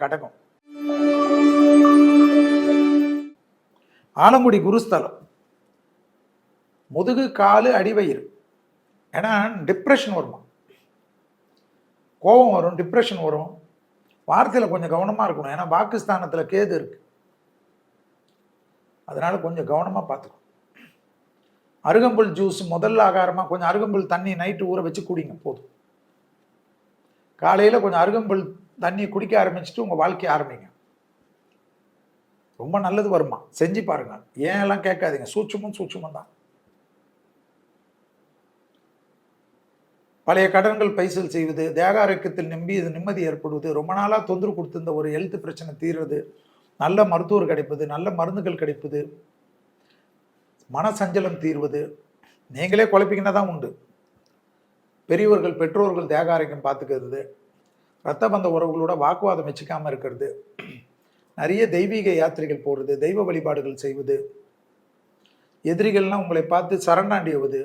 கடகம் ஆலங்குடி குருஸ்தலம், முதுகு காலு அடிவயிறு. ஏன்னா டிப்ரெஷன் வருமா, கோபம் வரும், டிப்ரெஷன் வரும். வார்த்தையில் கொஞ்சம் கவனமாக இருக்கணும். ஏன்னா பாகிஸ்தானத்தில் கேது இருக்கு, அதனால கொஞ்சம் கவனமாக பார்த்துக்கணும். அருகம்புல் ஜூஸ் முதல் ஆகாரமாக கொஞ்சம் அருகம்புல் தண்ணி நைட்டு ஊற வச்சு குடிங்க போதும். காலையில் கொஞ்சம் அருகம்புல் தண்ணி குடிக்க ஆரம்பிச்சுட்டு உங்கள் வாழ்க்கையை ஆரம்பிங்க. ரொம்ப நல்லது வருமா, செஞ்சு பாருங்க. ஏன் எல்லாம் கேட்காதீங்க, சூட்சுமம் தான். பழைய கடன்கள் பைசல் செய்வது, தேக ஆரோக்கியத்தில் நிம்மதி ஏற்படுவது, ரொம்ப நாளாக தொந்தரவு கொடுத்திருந்த ஒரு ஹெல்த் பிரச்சனை தீர்றது, நல்ல மருத்துவர் கிடைப்பது, நல்ல மருந்துகள் கிடைப்பது, மனசஞ்சலம் தீர்வது. நீங்களே குழப்பிக்கினா தான் உண்டு. பெரியவர்கள் பெற்றோர்கள் தேக ஆரோக்கியம் பார்த்துக்கிறது, இரத்த பந்த உறவுகளோட வாக்குவாதம் வச்சுக்காமல் இருக்கிறது, நிறைய தெய்வீக யாத்திரைகள் போடுறது, தெய்வ வழிபாடுகள் செய்வது, எதிரிகள்லாம் உங்களை பார்த்து சரணாண்டியவது,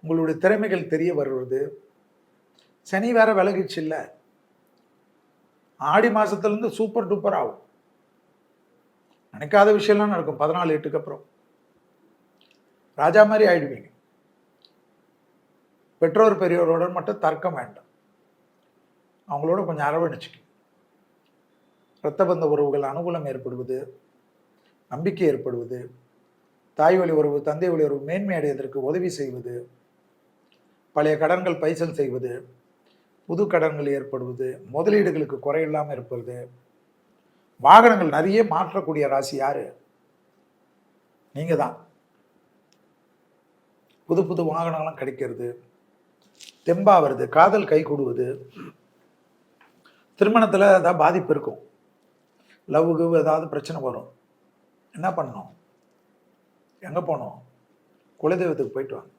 உங்களுடைய திறமைகள் தெரிய வருவது. சனி வேற விலகிடுச்சு இல்லை, ஆடி மாசத்துலேருந்து சூப்பர் டூப்பர் ஆகும். நினைக்காத விஷயம்லாம் நடக்கும் 14/8க்கு அப்புறம். ராஜா மாதிரி ஆயிடுவீங்க. பெற்றோர் பெரியோரோட மட்டும் தர்க்கம் வேண்டாம், அவங்களோட கொஞ்சம் அரவணைச்சிக்க. இரத்த பந்த உறவுகள் அனுகூலம் ஏற்படுவது, நம்பிக்கை ஏற்படுவது, தாய் வழி உறவு தந்தை வழி உறவு மேன்மை அடைவதற்கு உதவி செய்வது, பழைய கடன்கள் பைசல் செய்வது, புது கடன்கள் ஏற்படுவது, முதலீடுகளுக்கு குறையில்லாமல் இருப்பது, வாகனங்கள் நிறைய மாற்றக்கூடிய ராசி யாரு? நீங்க தான். புது புது வாகனங்கள்லாம் கிடைக்கிறது, தெம்பா வருது, காதல் கை கூடுவது. திருமணத்தில் ஏதாவது பாதிப்பு இருக்கும், லவ்வுக்கு ஏதாவது பிரச்சனை வரும். என்ன பண்ணணும், எங்கே போகணும்? குலதெய்வத்துக்கு போயிட்டு வாங்க.